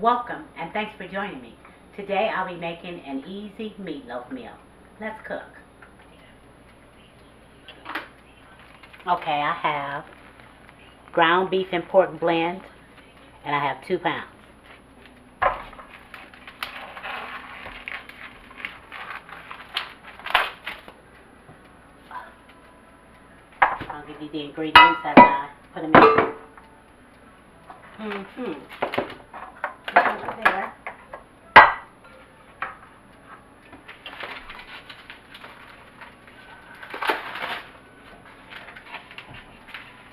Welcome and thanks for joining me. Today I'll be making an easy meatloaf meal. Let's cook. Okay, I have ground beef and pork blend, and I have 2 pounds. I'll give you the ingredients as I put them in. Over there.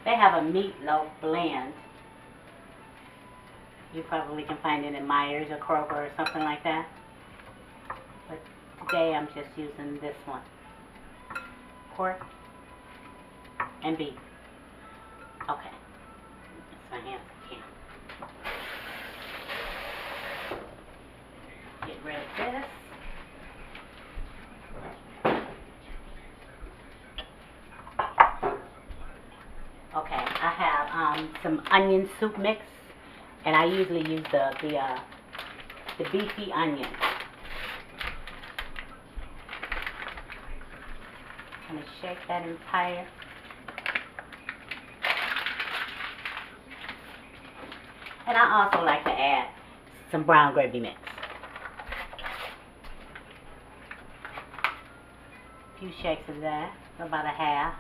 They have a meatloaf blend. You probably can find it in Myers or Kroger or something like that. But today I'm just using this one. Pork and beef. Okay. That's my hands again. Get rid of this. Okay, I have some onion soup mix, and I usually use the beefy onion. I'm gonna shake that entire. And I also like to add some brown gravy mix. A few shakes of that, about a half.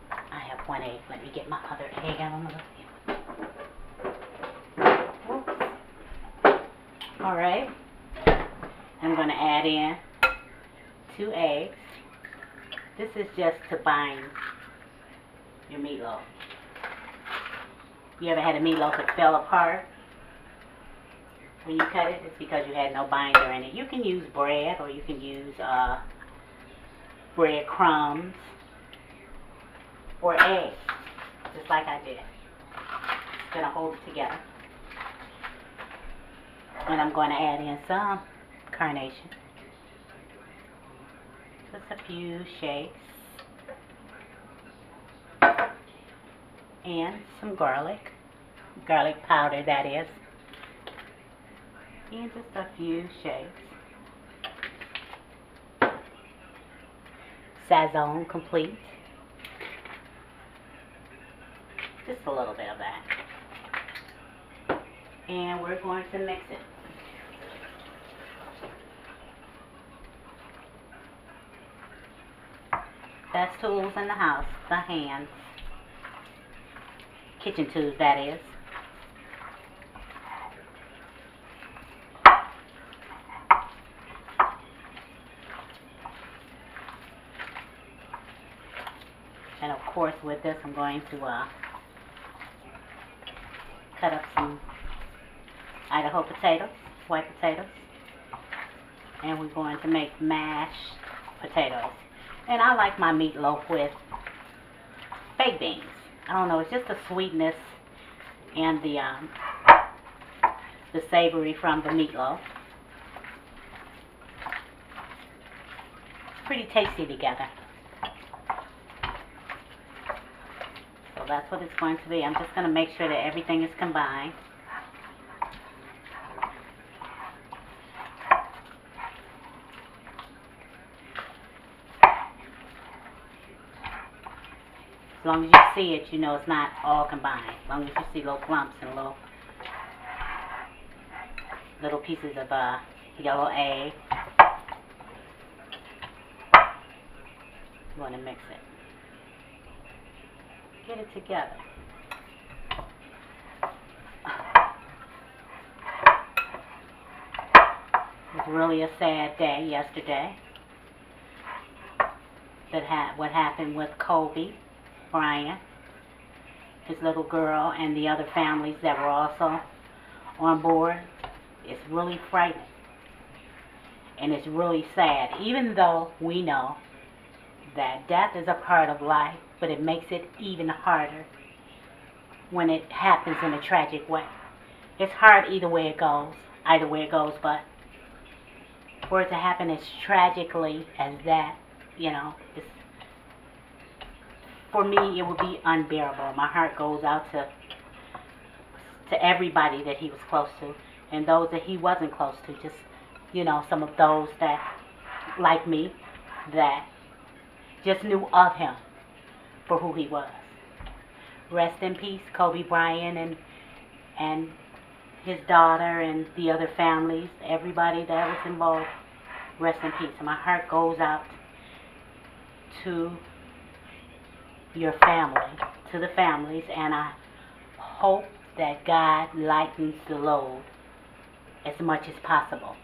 I have 1 egg. Let me get my other egg out of the. Oops. All right. I'm going to add in 2 eggs. This is just to bind your meatloaf. You ever had a meatloaf that fell apart when you cut it? It's because you had no binder in it. You can use bread, or you can use bread crumbs or eggs, just like I did. It's going to hold it together. And I'm going to add in some carnation. Just a few shakes. And some garlic powder, that is. And just a few shakes. Sazon complete. Just a little bit of that. And we're going to mix it. Best tools in the house, the hands. Kitchen tools, that is. And of course with this I'm going to cut up some Idaho potatoes, white potatoes. And we're going to make mashed potatoes. And I like my meatloaf with baked beans. I don't know, it's just the sweetness and the savory from the meatloaf. It's pretty tasty together. So that's what it's going to be. I'm just going to make sure that everything is combined. As long as you see it, you know it's not all combined. As long as you see little clumps and little pieces of yellow egg. You want to mix it. Get it together. It was really a sad day yesterday. What happened with Colby Bryant, his little girl, and the other families that were also on board. It's really frightening. And it's really sad, even though we know that death is a part of life, but it makes it even harder when it happens in a tragic way. It's hard either way it goes, but for it to happen as tragically as that, it's for me, it would be unbearable. My heart goes out to everybody that he was close to, and those that he wasn't close to. Just, some of those that, like me, that just knew of him for who he was. Rest in peace, Colby Bryant and his daughter and the other families, everybody that was involved. Rest in peace. And my heart goes out to your family, to the families, and I hope that God lightens the load as much as possible.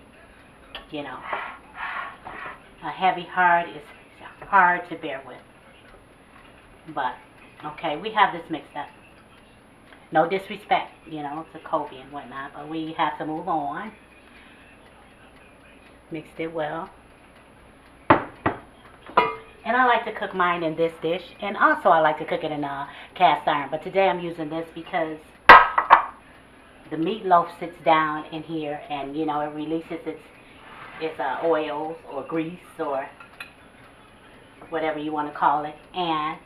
A heavy heart is hard to bear with. But, okay, we have this mixed up. No disrespect, to Colby and whatnot, but we have to move on. Mixed it well. And I like to cook mine in this dish, and also I like to cook it in a cast iron. But today I'm using this because the meatloaf sits down in here, and it releases its oils or grease or whatever you want to call it, and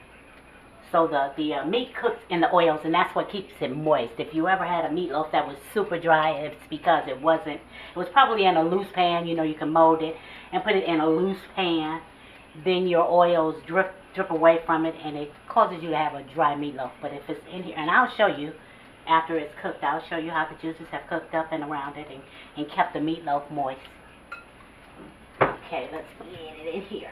so the meat cooks in the oils, and that's what keeps it moist. If you ever had a meatloaf that was super dry, it's because it was probably in a loose pan. You can mold it and put it in a loose pan. Then your oils drip away from it, and it causes you to have a dry meatloaf. But if it's in here, and I'll show you after it's cooked, I'll show you how the juices have cooked up and around it and kept the meatloaf moist. Okay, let's get it in here.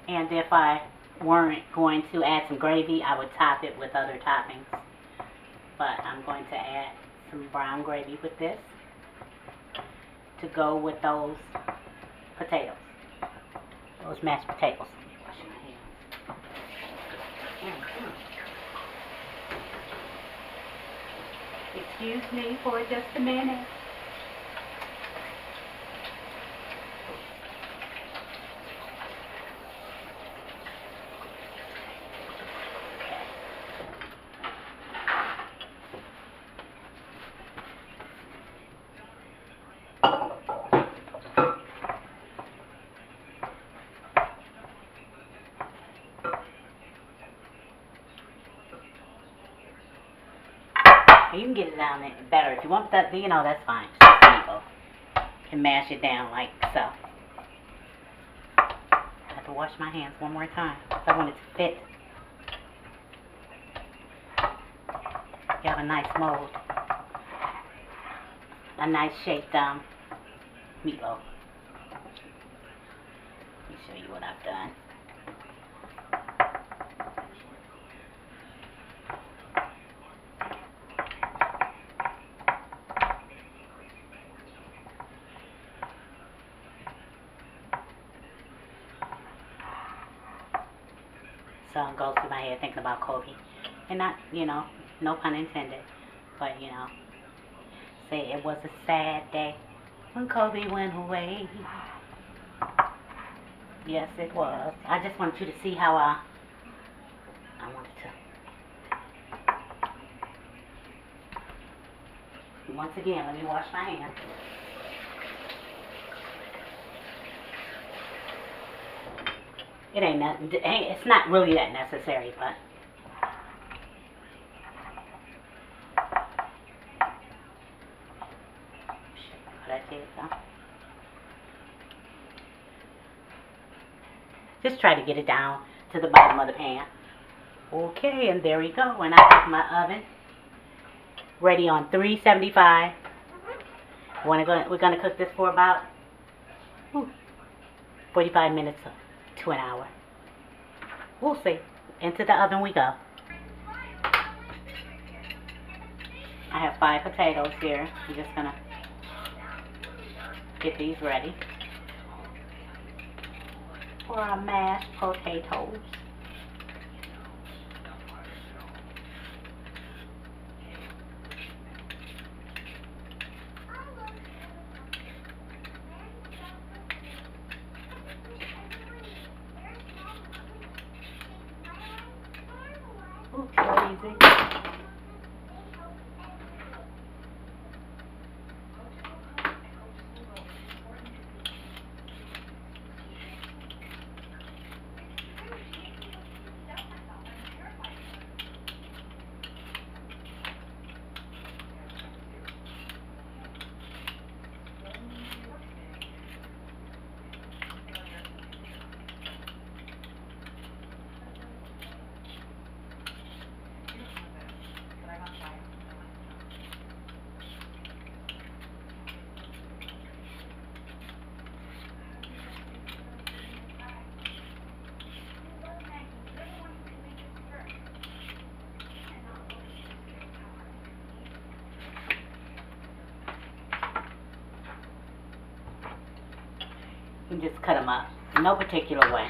And if I weren't going to add some gravy, I would top it with other toppings. But I'm going to add some brown gravy with this to go with those potatoes, those mashed potatoes. Wash my hands. Excuse me for just a minute. You can get it down there better. If you want that, that's fine. Just meatloaf. You can mash it down like so. I have to wash my hands one more time because I want it to fit. You have a nice mold. A nice shaped meatloaf. Let me show you what I've done. Song goes through my head thinking about Colby. And not, no pun intended, but, say it was a sad day when Colby went away. Yes, it was. I just wanted you to see how I wanted to. Once again, let me wash my hands. It ain't nothing. It's not really that necessary, but what I did, though. Just try to get it down to the bottom of the pan. Okay, and there we go. And I have my oven ready on 375. We're gonna cook this for about 45 minutes to an hour. We'll see. Into the oven we go. I have 5 potatoes here. I'm just gonna get these ready for our mashed potatoes. easy. You can just cut them up, no particular way.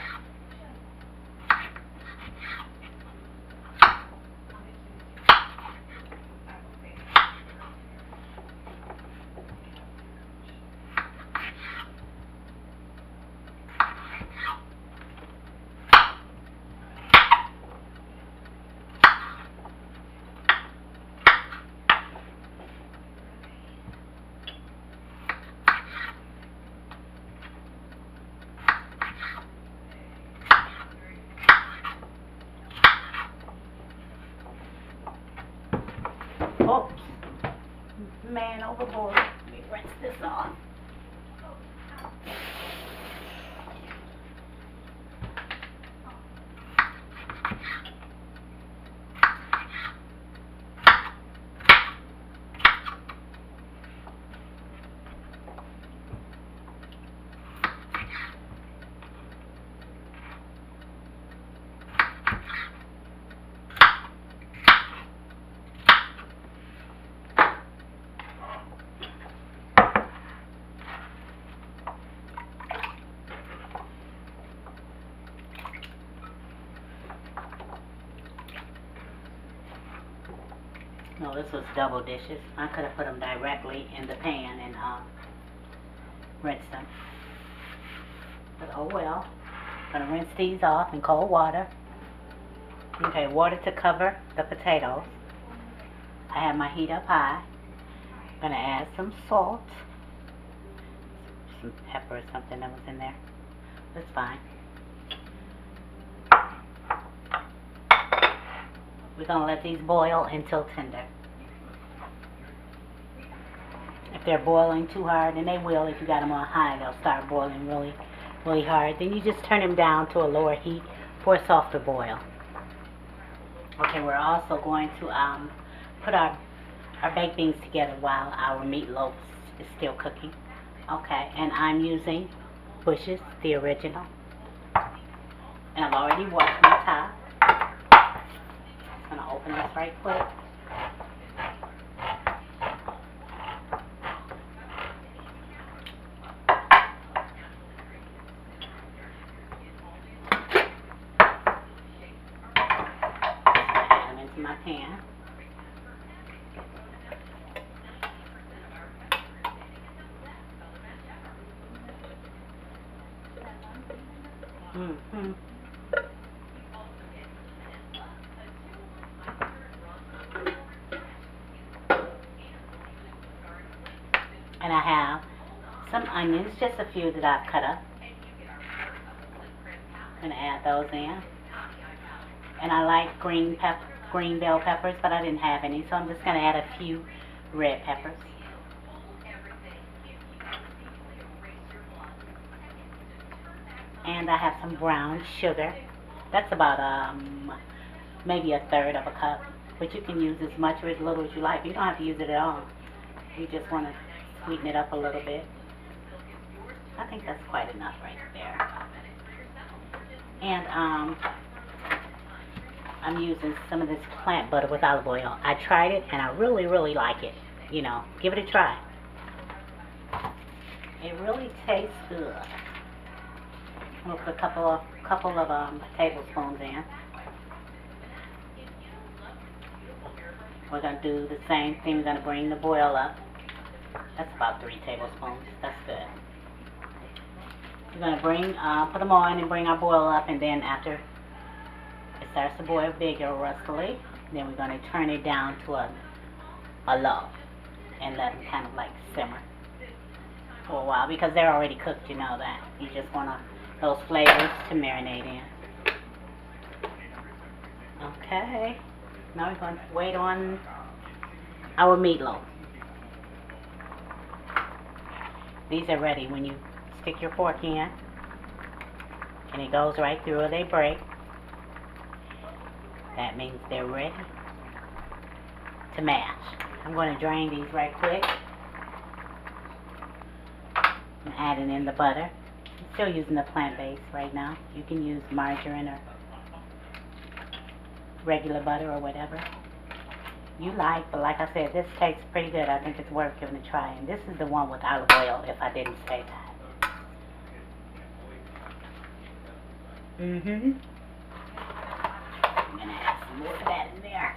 Oops. Man overboard. Let me rinse this off. No, this was double dishes. I could have put them directly in the pan and rinsed them. But oh well. I'm gonna rinse these off in cold water. Okay, water to cover the potatoes. I have my heat up high. I'm gonna add some salt. Some pepper or something that was in there. That's fine. We're gonna let these boil until tender. If they're boiling too hard, and they will if you got them on high, they'll start boiling really hard. Then you just turn them down to a lower heat for a softer boil. Okay, we're also going to put our baked beans together while our meatloaf is still cooking. Okay, and I'm using Bush's, the original. And I've already washed my top. I'm going to open this right quick. Add them into my pan. Mm-hmm. And I have some onions, just a few that I've cut up. I'm going to add those in. And I like green bell peppers, but I didn't have any, so I'm just going to add a few red peppers. And I have some brown sugar. That's about maybe a third of a cup, but you can use as much or as little as you like. You don't have to use it at all. You just want to sweeten it up a little bit. I think that's quite enough right there. And I'm using some of this plant butter with olive oil. I tried it and I really like it. You know, give it a try. It really tastes good. We'll put a couple of tablespoons in. We're going to do the same thing. We're going to bring the boil up. That's about 3 tablespoons. That's good. We're going to put them on and bring our boil up, and then after it starts to boil big or rustly, Then we're going to turn it down to a low and let them kind of like simmer for a while because they're already cooked, you know that. You just want those flavors to marinate in. Okay, now we're going to wait on our meatloaf. These are ready when you stick your fork in and it goes right through or they break. That means they're ready to mash. I'm going to drain these right quick. I'm adding in the butter. I'm still using the plant-based right now. You can use margarine or regular butter or whatever you like, but like I said, this tastes pretty good. I think it's worth giving a try. And this is the one with olive oil, if I didn't say that. I'm gonna add some more of that in there.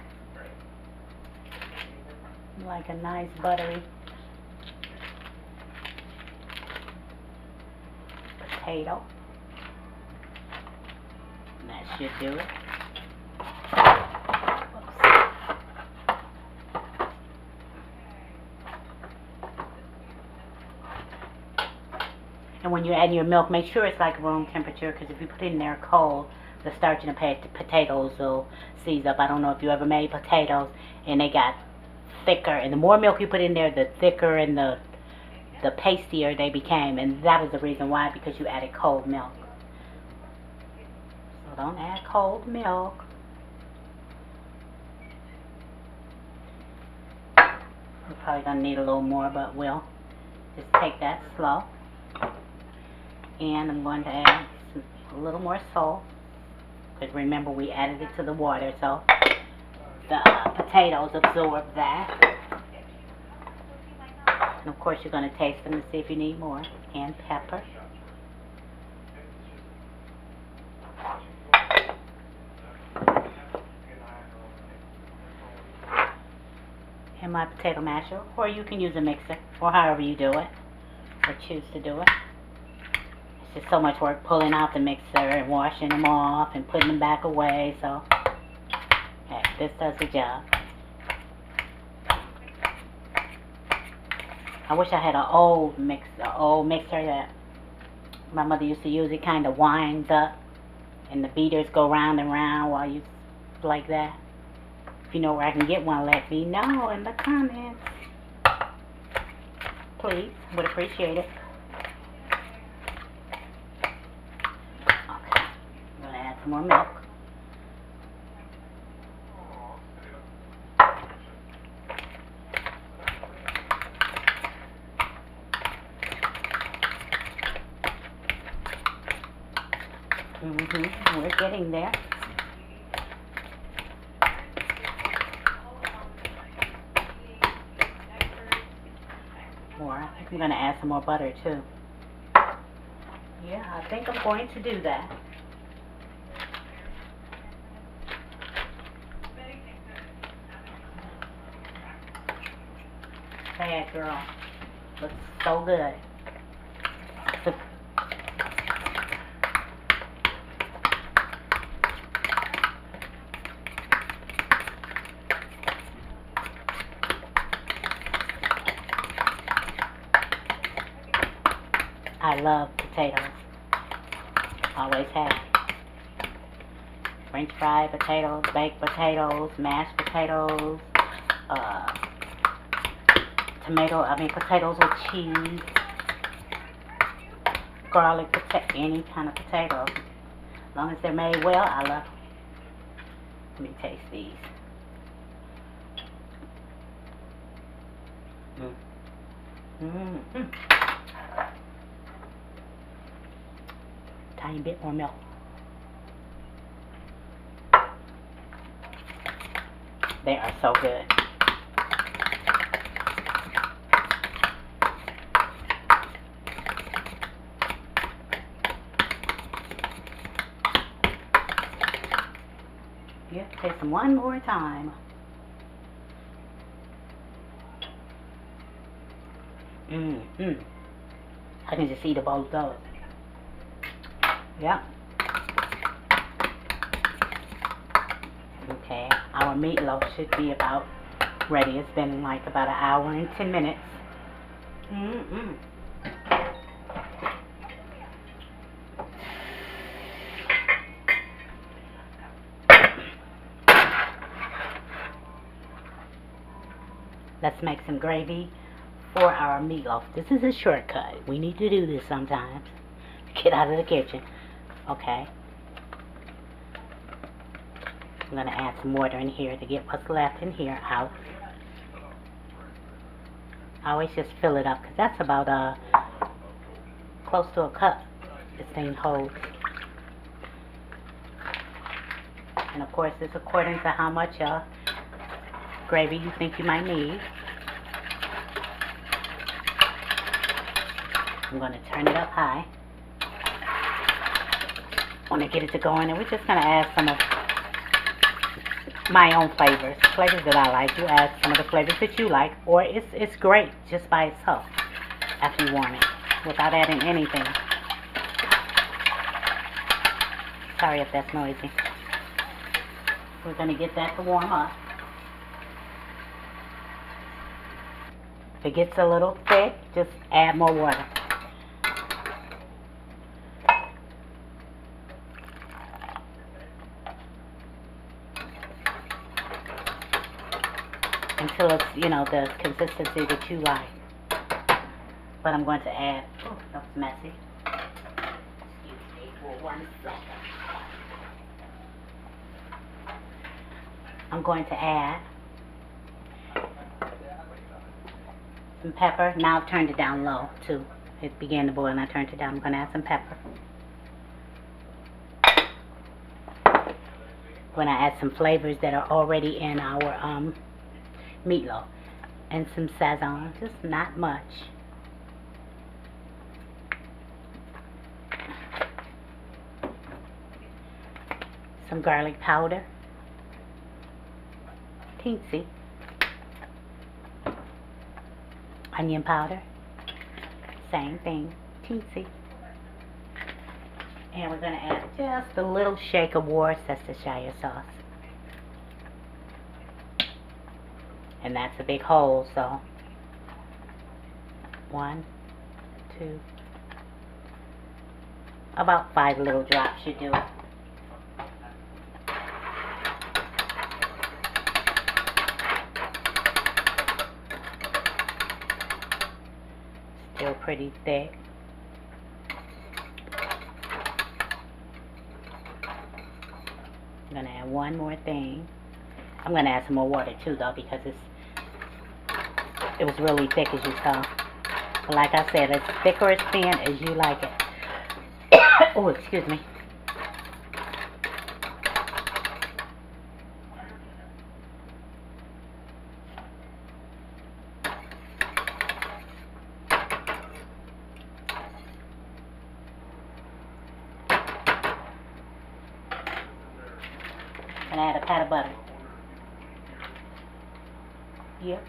Like a nice buttery potato. And that should do it. And when you're adding your milk, make sure it's like room temperature, because if you put it in there cold, the starch in the potatoes will seize up. I don't know if you ever made potatoes and they got thicker, and the more milk you put in there, the thicker and the pastier they became, and that was the reason why, because you added cold milk. So don't add cold milk. You're probably going to need a little more, but we'll just take that slow. And I'm going to add a little more salt, because remember we added it to the water, so the potatoes absorb that. And of course you're going to taste them and see if you need more. And pepper. And my potato masher, or you can use a mixer, or however you do it, or choose to do it. It's just so much work pulling out the mixer and washing them off and putting them back away, so hey, this does the job. I wish I had an old mixer that my mother used to use. It kind of winds up and the beaters go round and round while you like that. If you know where I can get one, let me know in the comments. Please, would appreciate it. Okay, I'm going to add some more milk. We're getting there. More. I think I'm going to add some more butter too. Yeah, I think I'm going to do that. Bad girl. Looks so good. I love potatoes. Always have. French fried potatoes, baked potatoes, mashed potatoes, potatoes with cheese, garlic potato, any kind of potatoes. As long as they're made well, I love them. Let me taste these. Tiny bit more milk. They are so good. You have to taste them one more time. I can just eat a bowl of those. Yeah. Okay, our our meatloaf should be about ready. It's been like about an hour and 10 minutes. Let's make some gravy for our meatloaf. This is a shortcut. We need to do this sometimes. Get out of the kitchen. Okay. I'm going to add some water in here to get what's left in here out. I always just fill it up because that's about close to a cup this thing holds. And of course it's according to how much gravy you think you might need. I'm going to turn it up high. I want to get it to going, and we're just going to add some of my own flavors that I like. You add some of the flavors that you like, or it's great just by itself after you warm it without adding anything. Sorry if that's noisy. We're going to get that to warm up. If it gets a little thick, just add more water. Until it's, the consistency that you like. But I'm going to add, oh, that was messy. Excuse me for 1 second. I'm going to add some pepper. Now I've turned it down low too. It began to boil and I turned it down. I'm going to add some pepper. I'm going to add some flavors that are already in our meatloaf. And some sazon, just not much. Some garlic powder. Teensy. Onion powder. Same thing. Teensy. And we're going to add just a little shake of Worcestershire sauce. And that's a big hole, so 1, 2, about 5 little drops should do it. Still pretty thick. I'm going to add one more thing. I'm going to add some more water too though, because it was really thick as you saw. But like I said, it's thick or as thin as you like it. Oh, excuse me. And add a pat of butter. Yep.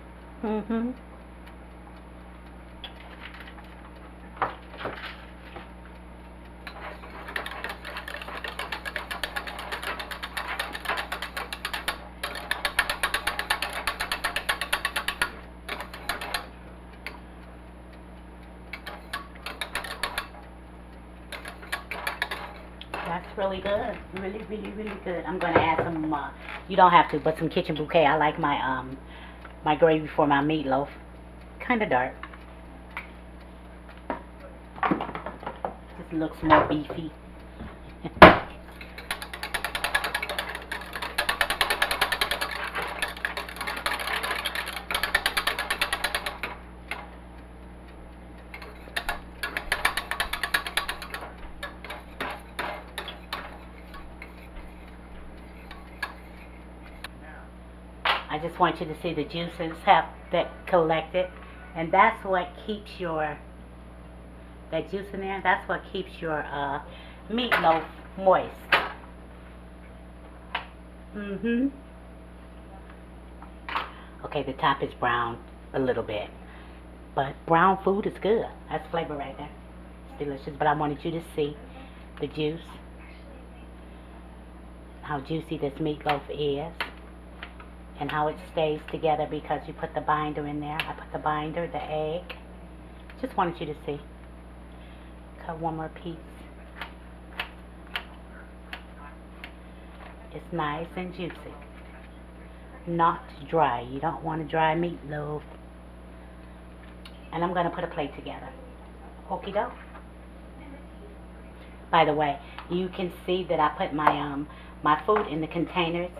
That's really good. Really, really, really good. I'm going to add some, you don't have to, but some kitchen bouquet. I like my, my gravy for my meatloaf. Kind of dark. Just looks more beefy. I just want you to see the juices have that collected, and that's what keeps your, that juice in there, that's what keeps your meatloaf moist. Okay, the top is brown a little bit, but brown food is good. That's flavor right there. It's delicious, but I wanted you to see the juice, how juicy this meatloaf is. and how it stays together because you put the binder in there. I put the binder, the egg. Just wanted you to see. Cut one more piece. It's nice and juicy. Not dry. You don't want a dry meatloaf. And I'm going to put a plate together. Okie doke. By the way, you can see that I put my food in the containers.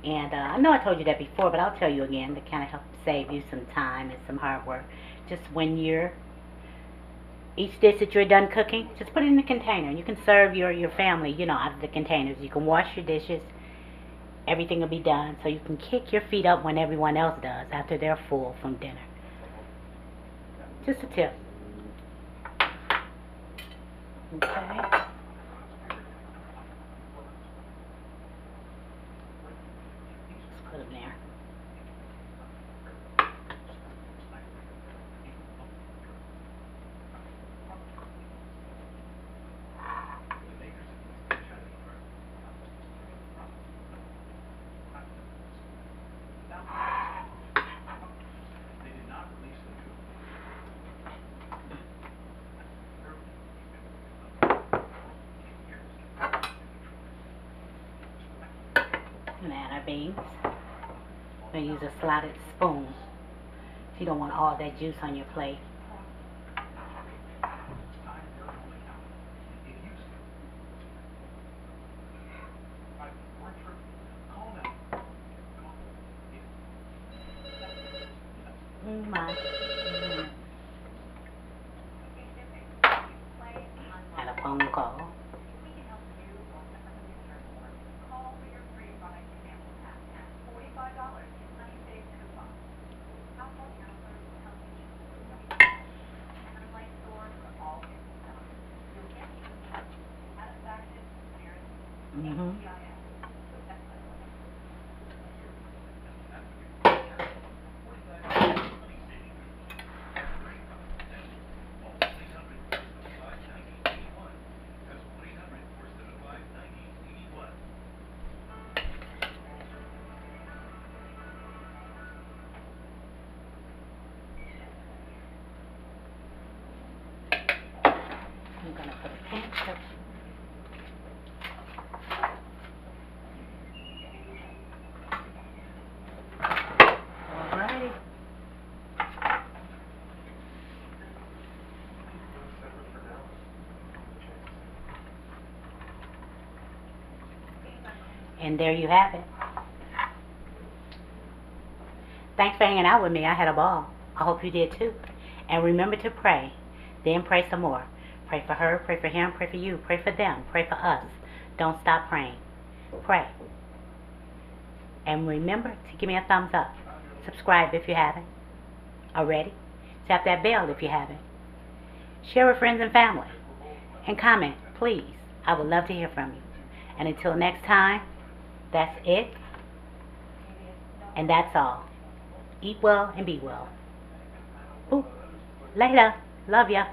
And I know I told you that before, but I'll tell you again to kind of help save you some time and some hard work. Just when you're, each dish that you're done cooking, just put it in the container. You can serve your family, you know, out of the containers. You can wash your dishes. Everything will be done. So you can kick your feet up when everyone else does after they're full from dinner. Just a tip. Okay. Just put them there. And add our beans. I'm going to use a slotted spoon. You don't want all that juice on your plate. My. And a phone call. Mm-hmm. I'm going to put a pinch of alrighty. And there you have it. Thanks for hanging out with me. I had a ball. I hope you did too. And remember to pray. Then pray some more. Pray for her, pray for him, pray for you, pray for them, pray for us. Don't stop praying. Pray. And remember to give me a thumbs up. Subscribe if you haven't already. Tap that bell if you haven't. Share with friends and family. And comment, please. I would love to hear from you. And until next time, that's it. And that's all. Eat well and be well. Ooh, later. Love ya.